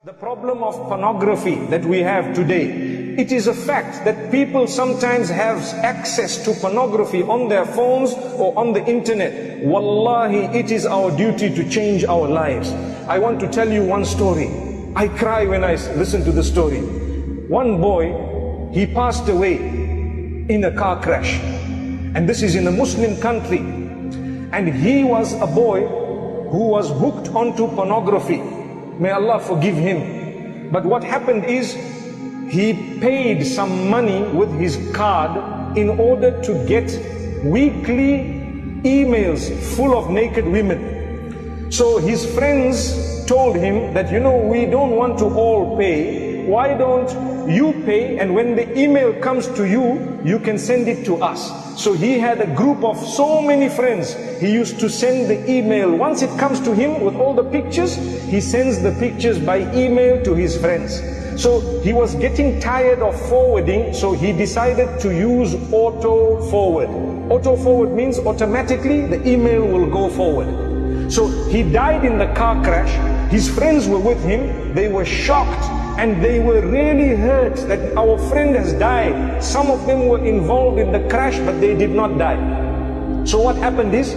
The problem of pornography that we have today, it is a fact that people sometimes have access to pornography on their phones or on the internet. Wallahi, it is our duty to change our lives. I want to tell you one story. I cry when I listen to the story. One boy, he passed away in a car crash. And this is in a Muslim country. And he was a boy who was hooked onto pornography. May Allah forgive him. But what happened is, he paid some money with his card in order to get weekly emails full of naked women. So his friends told him that, we don't want to all pay. Why don't you pay, and when the email comes to you, you can send it to us. So he had a group of so many friends. He used to send the email. Once it comes to him with all the pictures, he sends the pictures by email to his friends. So he was getting tired of forwarding, so he decided to use auto forward. Auto forward means automatically the email will go forward. So he died in the car crash. His friends were with him. They were shocked and they were really hurt that our friend has died. Some of them were involved in the crash, but they did not die. So what happened is,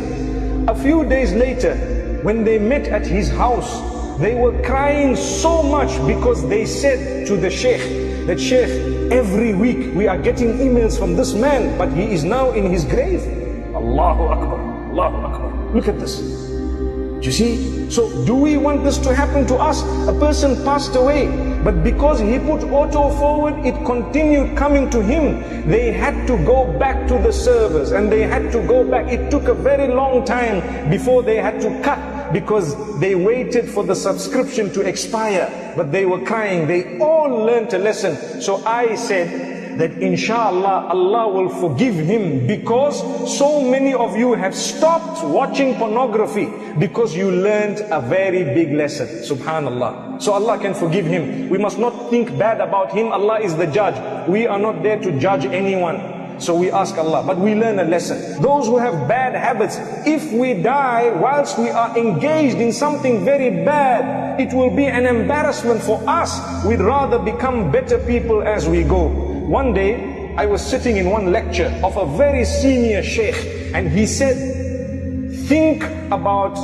a few days later, when they met at his house, they were crying so much because they said to the sheikh that, "Sheikh, every week we are getting emails from this man, but he is now in his grave." Allahu Akbar, Allahu Akbar. Look at this. You see? So do we want this to happen to us? A person passed away, but because he put auto forward, it continued coming to him. They had to go back to the servers and they had to go back. It took a very long time before they had to cut, because they waited for the subscription to expire. But they were crying. They all learned a lesson. So I said that inshallah Allah will forgive him, because so many of you have stopped watching pornography because you learned a very big lesson. Subhanallah. So Allah can forgive him. We must not think bad about him. Allah is the judge. We are not there to judge anyone. So we ask Allah, but we learn a lesson. Those who have bad habits, if we die whilst we are engaged in something very bad, it will be an embarrassment for us. We'd rather become better people as we go. One day, I was sitting in one lecture of a very senior sheikh, and he said, think about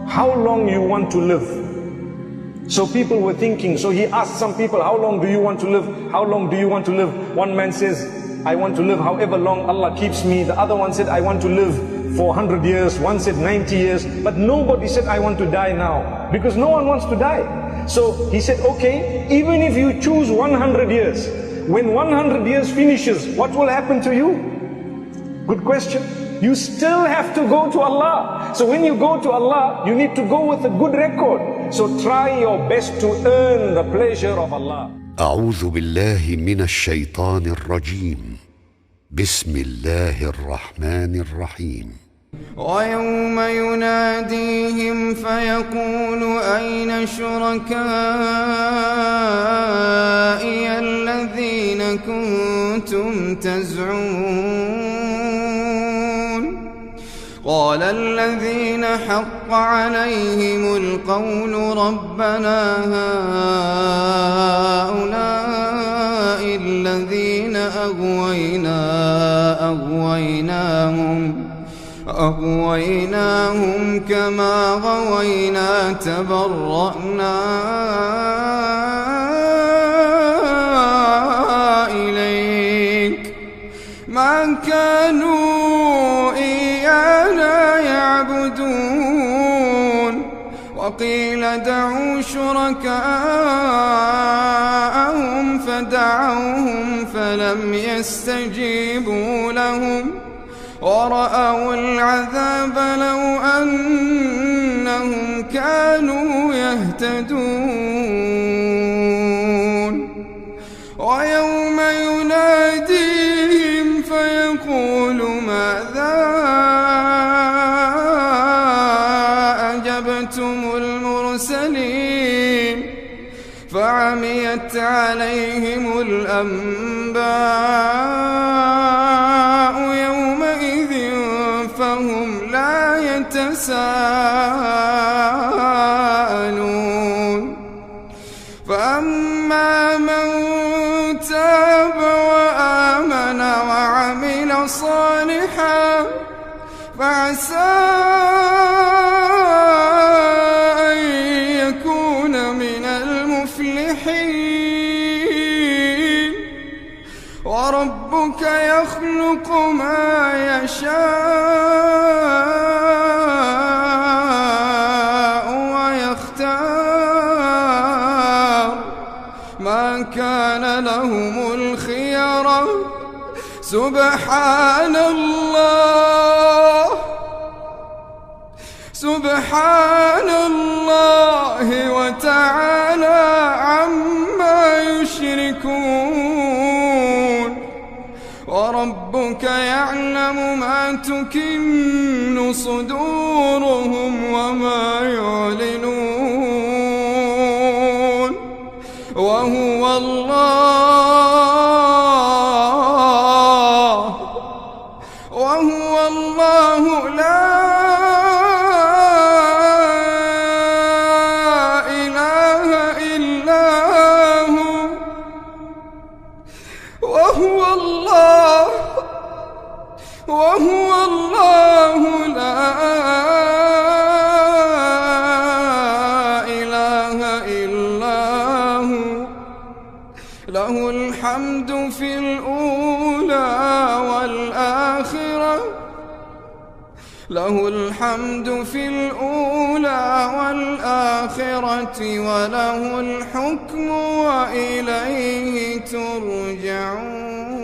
how long you want to live. So people were thinking, so he asked some people, how long do you want to live? How long do you want to live? One man says, I want to live however long Allah keeps me. The other one said, I want to live for 100 years. One said 90 years. But nobody said, I want to die now, because no one wants to die. So he said, okay, even if you choose 100 years, when 100 years finishes, what will happen to you? Good question. You still have to go to Allah. So when you go to Allah, you need to go with a good record. So try your best to earn the pleasure of Allah. أعوذ بالله من الشيطان الرجيم. بسم الله الرحمن الرحيم. ويوم يناديهم فيقول أين شركائي الذين كنتم تزعمون قال الذين حق عليهم القول ربنا هؤلاء الذين أغويناهم كما غوينا تبرأنا إليك ما كانوا إيانا يعبدون وقيل دعوا شركاءهم فدعوهم فلم يستجيبوا لهم ورأوا العذاب لو أنهم كانوا يهتدون ويوم يناديهم فيقول ماذا أجبتم المرسلين فعميت عليهم الأنباء يومئذ فهم لا يتساءلون فأما من تاب وآمن وعمل صالحا فعسى أن يكون من المفلحين. وربك يخلق ما يشاء ويختار ما كان لهم الخيرة. سبحان الله وتعالى عما يشركون. وربك يعلم ما تكن صدورهم وما يعلنون. وهو الله لا إله إلا هو. وهو الله لا إله إلا هو. له الحمد في الأولى والآخرة. له الحمد في الأولى والآخرة وله الحكم وإليه ترجعون.